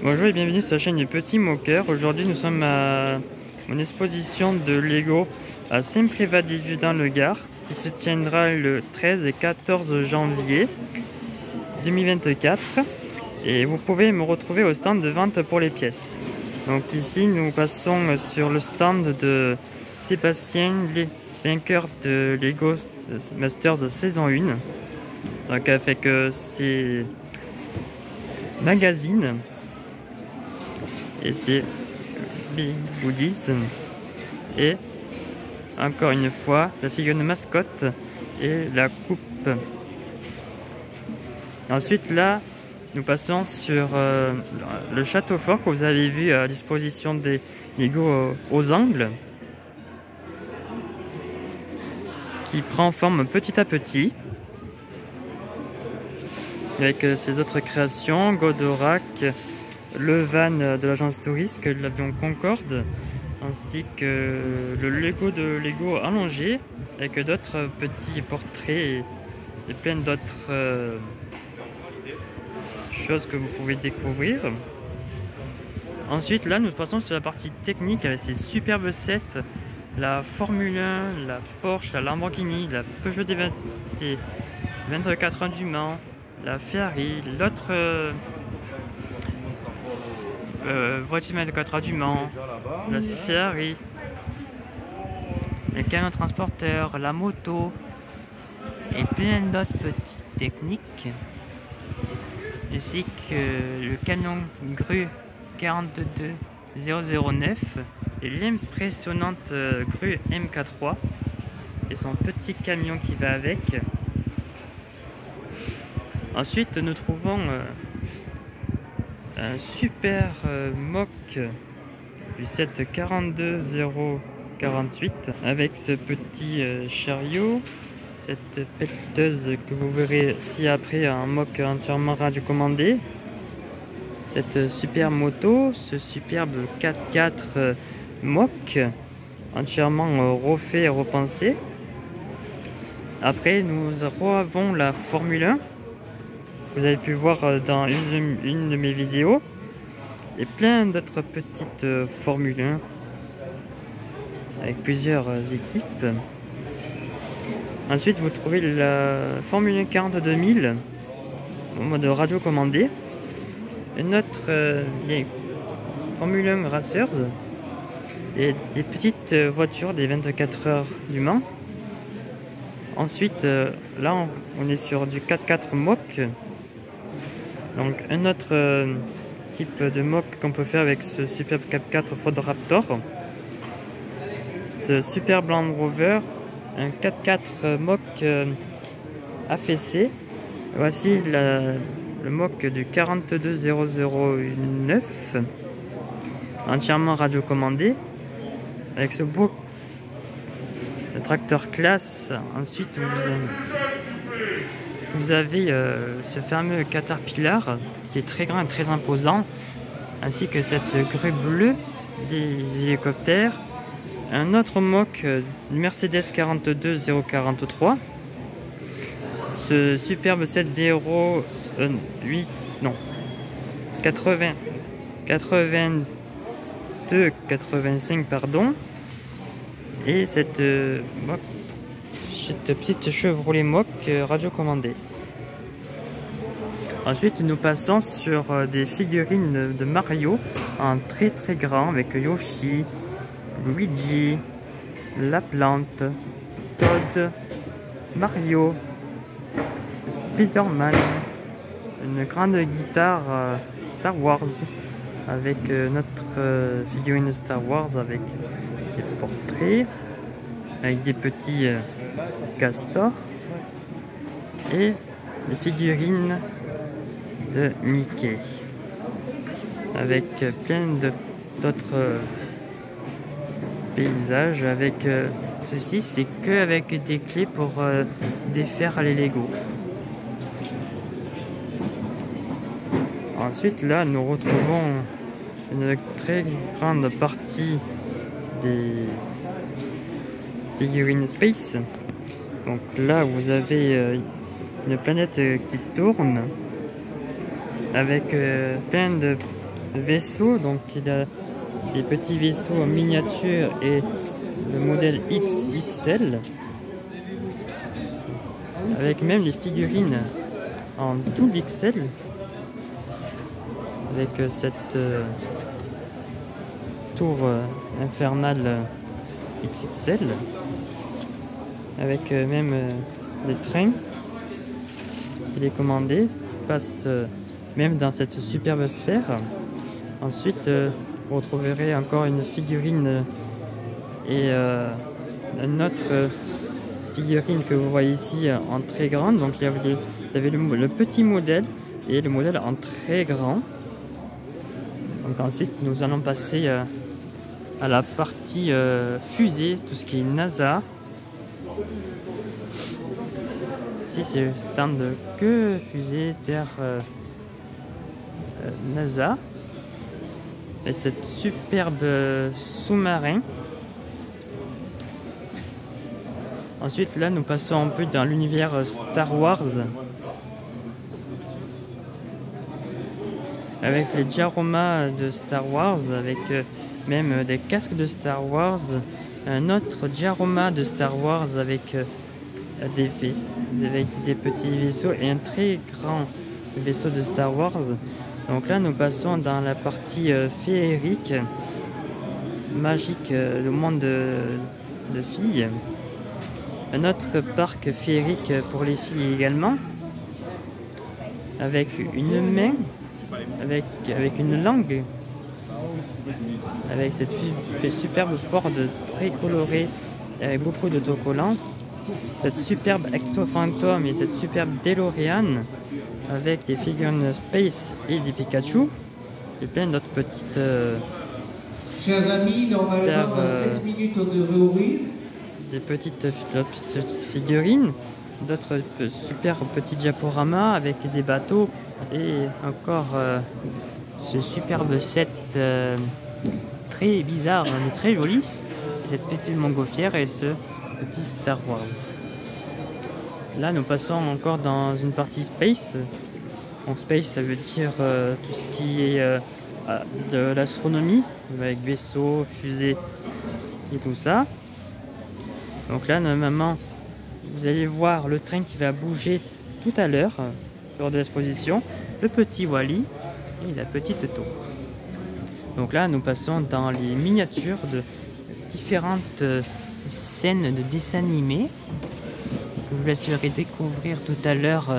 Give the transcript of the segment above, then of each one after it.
Bonjour et bienvenue sur la chaîne du Petit Moqueur. Aujourd'hui nous sommes à une exposition de Lego à Saint-Privat-des-Vieux dans le Gard qui se tiendra le 13 et 14 janvier 2024 et vous pouvez me retrouver au stand de vente pour les pièces. Donc ici nous passons sur le stand de Sébastien, vainqueur de Lego Masters saison 1, donc avec ses magazines et c'est Goodies et encore une fois la figure de mascotte et la coupe. Ensuite là nous passons sur le château fort que vous avez vu à disposition des Lego aux angles, qui prend forme petit à petit avec ses autres créations, Godorak, le van de l'agence touriste, l'avion Concorde, ainsi que le Lego de Lego allongé avec d'autres petits portraits et plein d'autres choses que vous pouvez découvrir. Ensuite là nous passons sur la partie technique avec ces superbes sets, la Formule 1, la Porsche, la Lamborghini, la Peugeot 24 du Mans, la Ferrari, l'autre voiture 24 du Mans, la Ferrari, les camions transporteurs, la moto et plein d'autres petites techniques, ainsi que le camion grue 42009 et l'impressionnante grue MK3 et son petit camion qui va avec. Ensuite nous trouvons un super mock du set 42048 avec ce petit chariot, cette pelleteuse que vous verrez ci-après, un mock entièrement radiocommandé, cette super moto, ce superbe 4x4 mock entièrement refait et repensé. Après nous avons la Formule 1, vous avez pu voir dans une de mes vidéos, et plein d'autres petites Formule 1 avec plusieurs équipes. Ensuite vous trouvez la Formule 1 42000 en mode radio commandé, une autre Formule 1 Racers et des petites voitures des 24 heures du Mans. Ensuite là on est sur du 4x4 mock, donc un autre type de mock qu'on peut faire avec ce superbe 4x4 Ford Raptor, ce super Land Rover, un 4x4 mock AFC. Voici le mock du 42009 entièrement radiocommandé avec ce beau tracteur classe. Ensuite vous avez ce fameux Caterpillar qui est très grand et très imposant, ainsi que cette grue bleue des hélicoptères, un autre mock Mercedes 42043, ce superbe 8285 pardon, et cette petite Chevrolet mock radiocommandée. Ensuite nous passons sur des figurines de Mario en très grand avec Yoshi, Luigi, la plante, Todd, Mario, Spider-Man, une grande guitare Star Wars avec notre figurine Star Wars avec des portraits, avec des petits castors et des figurines de Mickey avec plein d'autres paysages. Avec ceci, c'est que avec des clés pour défaire les Lego. Ensuite là nous retrouvons une très grande partie des figurines Space. Donc là vous avez une planète qui tourne avec plein de vaisseaux. Donc il a des petits vaisseaux en miniature et le modèle XXL. Avec même les figurines en double XL. Avec cette tour infernale XXL. Avec même les trains télécommandés. Passe même dans cette superbe sphère. Ensuite, vous retrouverez encore une figurine et une autre figurine que vous voyez ici en très grande. Donc il y avait le petit modèle et le modèle en très grand. Donc ensuite nous allons passer à la partie fusée, tout ce qui est NASA. Ici c'est le stand que fusée Terre NASA. Et cette superbe sous-marin. Ensuite, là, nous passons un peu dans l'univers Star Wars. Avec les dioramas de Star Wars, avec même des casques de Star Wars. Un autre diorama de Star Wars avec des petits vaisseaux et un très grand vaisseau de Star Wars. Donc là, nous passons dans la partie féerique, magique, le monde de filles. Un autre parc féerique pour les filles également, avec une main, avec une langue, avec cette superbe Ford très colorée, avec beaucoup d'autocollants, cette superbe Ecto Phantom et cette superbe DeLorean, avec des figurines Space et des Pikachu, et plein d'autres petites... Chers amis, normalement dans 7 minutes on devrait ouvrir. Des petites figurines, d'autres super petits diaporamas avec des bateaux et encore ce superbe set très bizarre mais très joli, cette petite montgolfière et ce petit Star Wars. Là nous passons encore dans une partie space. Donc space ça veut dire tout ce qui est de l'astronomie avec vaisseaux, fusées et tout ça. Donc là, normalement, vous allez voir le train qui va bouger tout à l'heure lors de l'exposition, le petit Wall-E et la petite tour. Donc là, nous passons dans les miniatures de différentes scènes de dessins animés que je vous laisserai découvrir tout à l'heure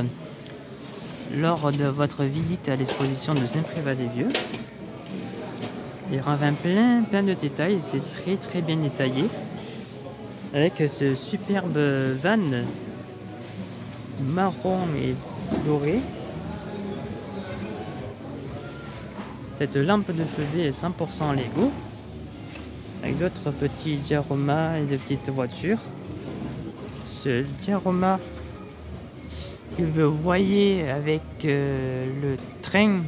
lors de votre visite à l'exposition de Saint-Privat-des-Vieux. Il revient plein de détails, c'est très bien détaillé. Avec ce superbe van marron et doré. Cette lampe de chevet est 100% Lego. Avec d'autres petits dioramas et de petites voitures. Ce diorama que vous voyez avec le train,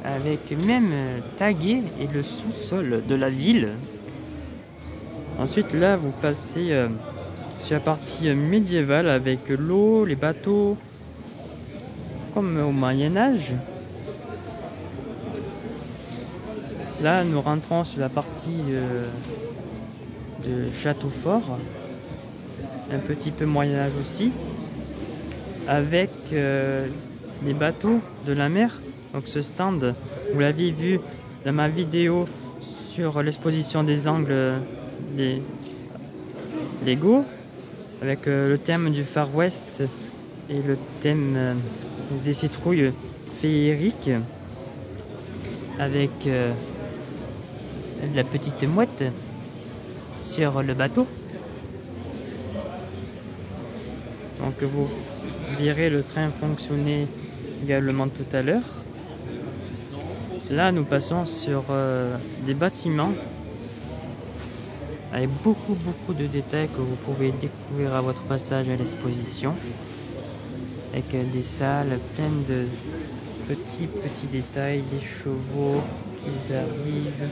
avec même tagué et le sous-sol de la ville. Ensuite là vous passez sur la partie médiévale avec l'eau, les bateaux, comme au Moyen-Âge. Là nous rentrons sur la partie de château fort, un petit peu Moyen-Âge aussi, avec des bateaux de la mer. Donc ce stand, vous l'avez vu dans ma vidéo sur l'exposition des angles des Lego, avec le thème du Far West et le thème des citrouilles féeriques, avec la petite mouette sur le bateau. Donc vous verrez le train fonctionner également tout à l'heure. Là nous passons sur des bâtiments avec beaucoup de détails que vous pouvez découvrir à votre passage à l'exposition, avec des salles pleines de petits détails, des chevaux qui arrivent,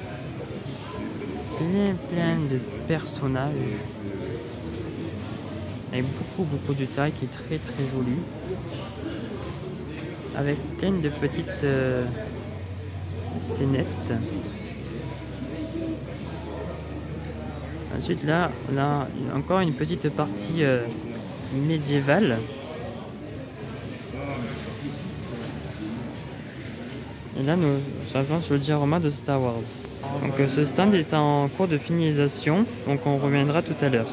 plein de personnages, avec beaucoup de détails qui est très joli, avec plein de petites c'est net. Ensuite là, on a encore une petite partie médiévale. Et là, nous arrivons sur le diorama de Star Wars. Donc ce stand est en cours de finalisation, donc on reviendra tout à l'heure.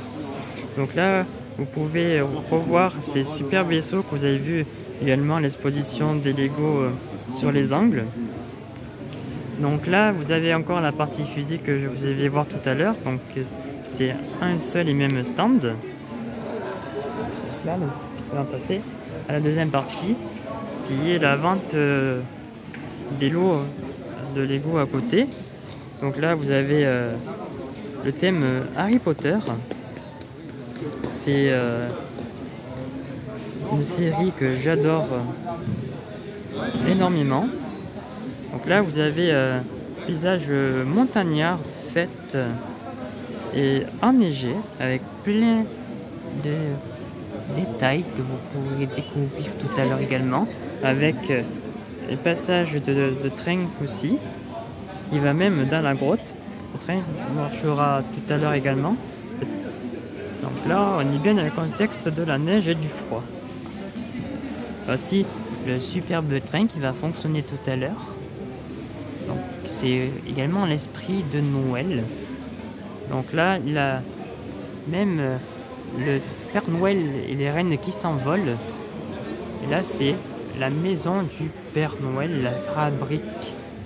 Donc là, vous pouvez revoir ces super vaisseaux que vous avez vu également à l'exposition des Lego sur les angles. Donc là, vous avez encore la partie fusée que je vous ai fait voir tout à l'heure. Donc c'est un seul et même stand. Là, on va passer à la deuxième partie, qui est la vente des lots de Lego à côté. Donc là, vous avez le thème Harry Potter. C'est une série que j'adore énormément. Donc là, vous avez paysage montagnard fait et enneigé avec plein de détails que vous pourrez découvrir tout à l'heure également, avec les passages de train aussi. Il va même dans la grotte. Le train marchera tout à l'heure également. Donc là, on est bien dans le contexte de la neige et du froid. Voici le superbe train qui va fonctionner tout à l'heure. Donc c'est également l'esprit de Noël. Donc là, il a même le Père Noël et les reines qui s'envolent. Et là, c'est la maison du Père Noël, la fabrique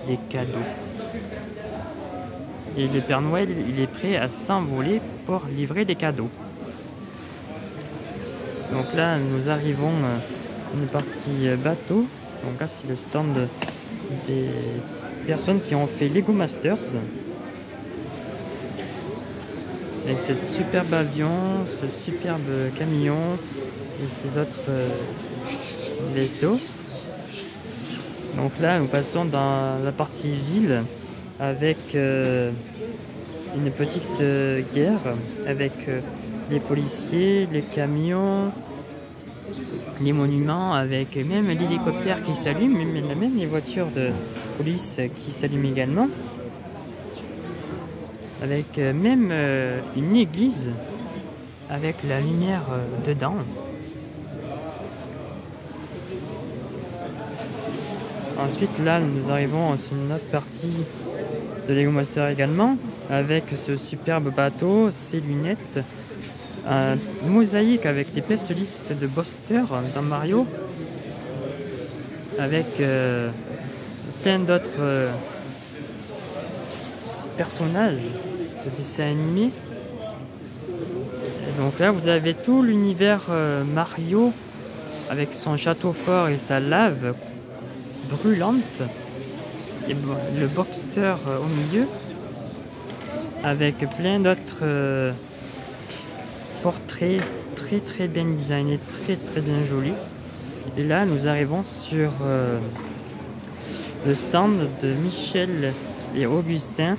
des cadeaux. Et le Père Noël, il est prêt à s'envoler pour livrer des cadeaux. Donc là, nous arrivons à une partie bateau. Donc là, c'est le stand des personnes qui ont fait Lego Masters. Avec cette superbe avion, ce superbe camion et ces autres vaisseaux. Donc là, nous passons dans la partie ville avec une petite guerre avec les policiers, les camions, les monuments, avec même l'hélicoptère qui s'allume, même les voitures de police qui s'allument également, avec même une église avec la lumière dedans. Ensuite là, nous arrivons sur une autre partie de Lego Master également, avec ce superbe bateau, ses lunettes, un mosaïque avec des pièces listes de Buster dans Mario, avec plein d'autres personnages de dessins animés. Et donc là, vous avez tout l'univers Mario avec son château fort et sa lave brûlante, et le Boxster au milieu, avec plein d'autres portraits très bien designés, très bien jolis. Et là, nous arrivons sur le stand de Michel et Augustin,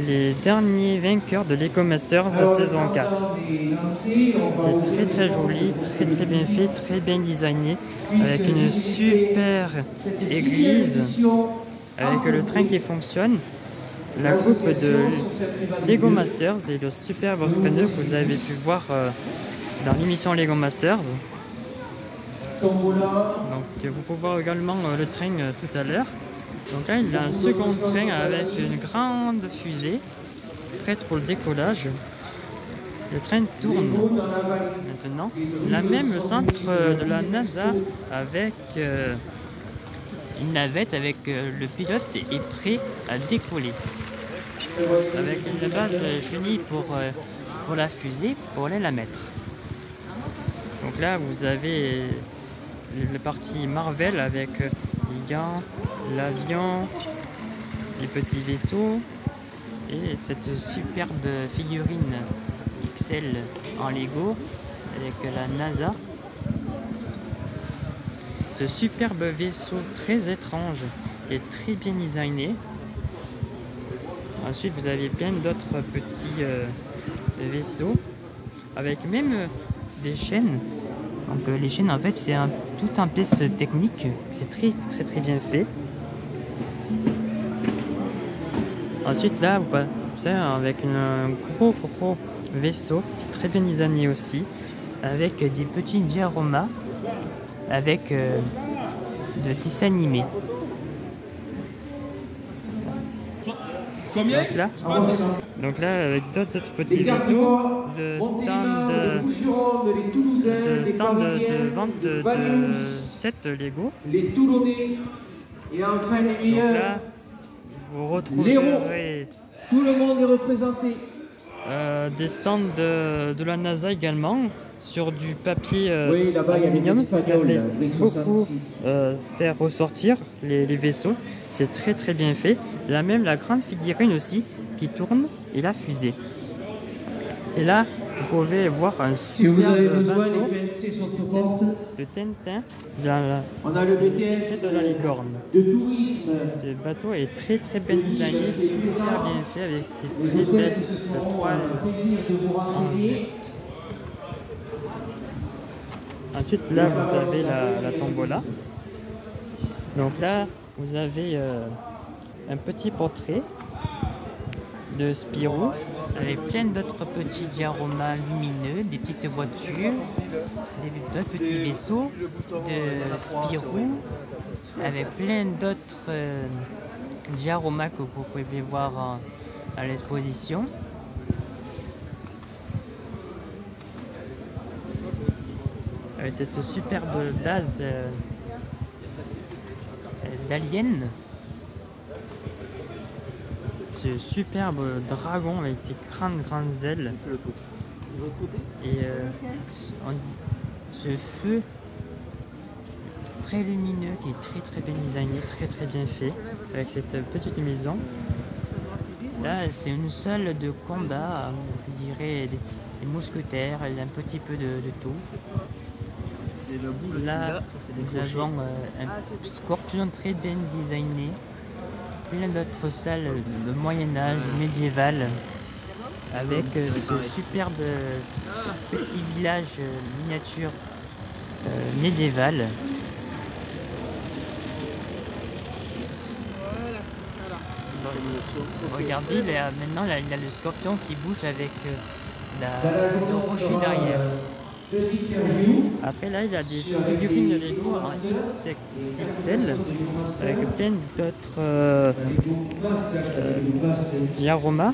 les derniers vainqueurs de Lego Masters saison 4. C'est très joli, très bien fait, très bien designé, avec une super église, avec le train qui fonctionne, la coupe de Lego Masters et le superbe pneu que vous avez pu voir dans l'émission Lego Masters. Donc vous pouvez voir également le train tout à l'heure. Donc là, il y a un second train avec une grande fusée prête pour le décollage. Le train tourne maintenant. Là même le centre de la NASA avec une navette avec le pilote est prêt à décoller. Avec une base chenille pour la fusée, pour aller la mettre. Donc là, vous avez la partie Marvel avec les gants, l'avion, les petits vaisseaux et cette superbe figurine XL en Lego avec la NASA. Ce superbe vaisseau très étrange et très bien designé. Ensuite, vous avez plein d'autres petits vaisseaux avec même des chaînes. Donc les chaînes, en fait, c'est tout un pièce technique. C'est très bien fait. Ensuite là, vous passez avec un gros vaisseau, très bien designé aussi, avec des petits dioramas, avec de dessins animés. Donc là, avec d'autres petits vaisseaux, le stand de vente de sets Lego. Les Toulonnais et enfin les meilleurs. Donc là, vous retrouverez tout le monde est représenté. Des stands de la NASA également, sur du papier oui, là-bas, aluminium. Ça fait beaucoup faire ressortir les vaisseaux. C'est très bien fait. Là même la grande figurine aussi qui tourne et la fusée. Et là, vous pouvez voir un super si vous avez besoin, bateau les PNC sont aux portes. de Tintin. On a le BTS de la licorne. de tourisme. Ce bateau est très bien designé, super bien fait avec ses très belles toiles. Ensuite là vous avez la tombola. Donc là vous avez un petit portrait de Spirou avec plein d'autres petits dioramas lumineux, des petites voitures, d'autres petits vaisseaux de Spirou avec plein d'autres dioramas que vous pouvez voir à l'exposition. Avec cette superbe base d'aliens, ce superbe dragon avec ses grandes ailes, et ce feu très lumineux qui est très bien designé, très bien fait, avec cette petite maison. Là c'est une salle de combat, je dirais des mousquetaires, un petit peu de tout. Là, nous avons un scorpion très bien designé, plein d'autres salles de Moyen-Âge, médiéval, avec ce superbe petit village miniature médiéval. Regardez, maintenant là, il y a le scorpion qui bouge avec le rocher derrière. Après là il y a des figurines de Lego en XXL avec plein d'autres dioramas,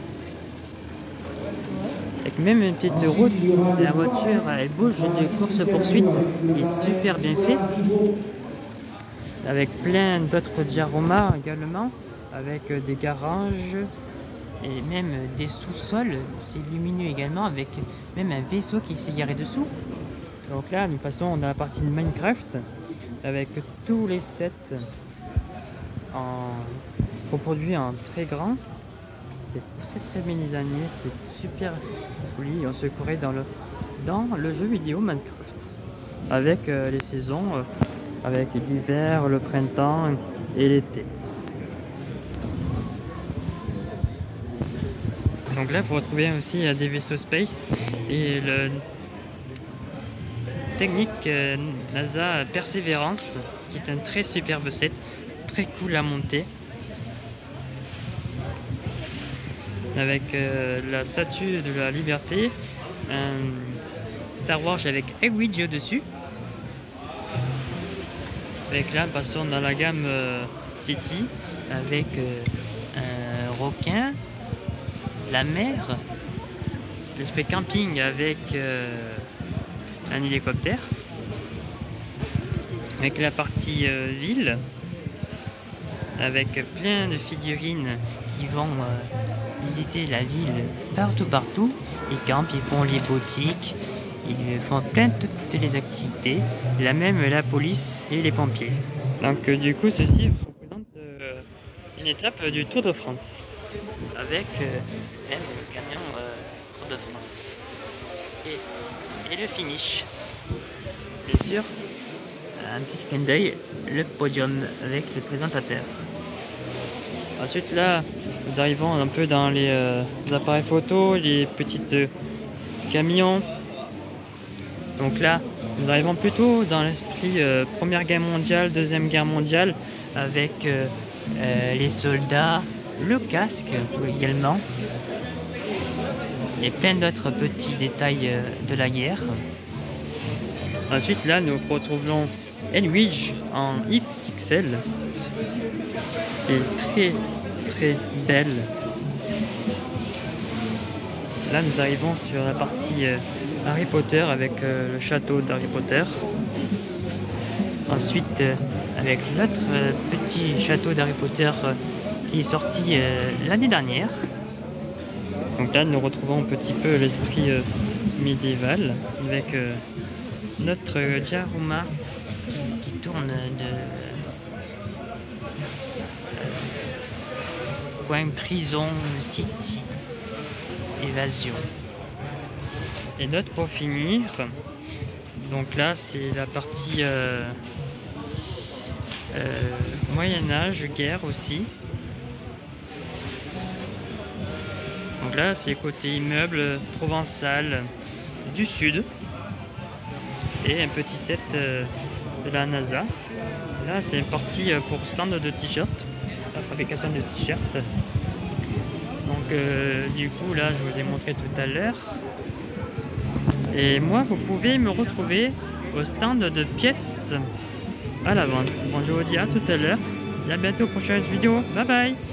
avec même une petite route. La voiture elle bouge de course-poursuite, est super bien fait, avec plein d'autres dioramas également, avec des garages et même des sous-sols, c'est lumineux également, avec même un vaisseau qui s'est garé dessous. Donc là nous passons dans la partie de Minecraft avec tous les sets reproduits en très grand. C'est très bien designé, c'est super joli. On se croirait dans le jeu vidéo Minecraft avec les saisons, avec l'hiver, le printemps et l'été. Donc là, vous retrouvez aussi des vaisseaux space et le technique NASA Perseverance, qui est un très superbe set, très cool à monter, avec la statue de la liberté, un Star Wars avec Egwidge au-dessus. Avec là, passons dans la gamme City avec un requin, la mer, l'esprit camping avec un hélicoptère, avec la partie ville, avec plein de figurines qui vont visiter la ville partout. Ils campent, ils font les boutiques, ils font plein de toutes les activités, là même la police et les pompiers. Donc du coup ceci représente une étape du Tour de France, avec même le camion Tour de France et le finish, bien sûr un petit clin d'œil, le podium avec le présentateur. Ensuite là nous arrivons un peu dans les appareils photo, les petites camions. Donc là nous arrivons plutôt dans l'esprit Première Guerre mondiale, Deuxième Guerre mondiale, avec les soldats, le casque également. Et plein d'autres petits détails de la guerre. Ensuite, là, nous retrouvons Edwige en XXL. Et très belle. Là, nous arrivons sur la partie Harry Potter avec le château d'Harry Potter. Ensuite, avec notre petit château d'Harry Potter qui est sorti l'année dernière. Donc là, nous retrouvons un petit peu l'esprit médiéval avec notre Jaruma qui tourne de coin prison, city, évasion. Et d'autres pour finir. Donc là, c'est la partie Moyen-Âge, guerre aussi. Donc là, c'est côté immeuble provençal du sud. Et un petit set de la NASA. Là, c'est une partie pour stand de t-shirt, la fabrication de t-shirts. Donc, du coup, là, je vous ai montré tout à l'heure. Et moi, vous pouvez me retrouver au stand de pièces à la vente. Bon, je vous dis à tout à l'heure et à bientôt pour une prochaine vidéo. Bye bye!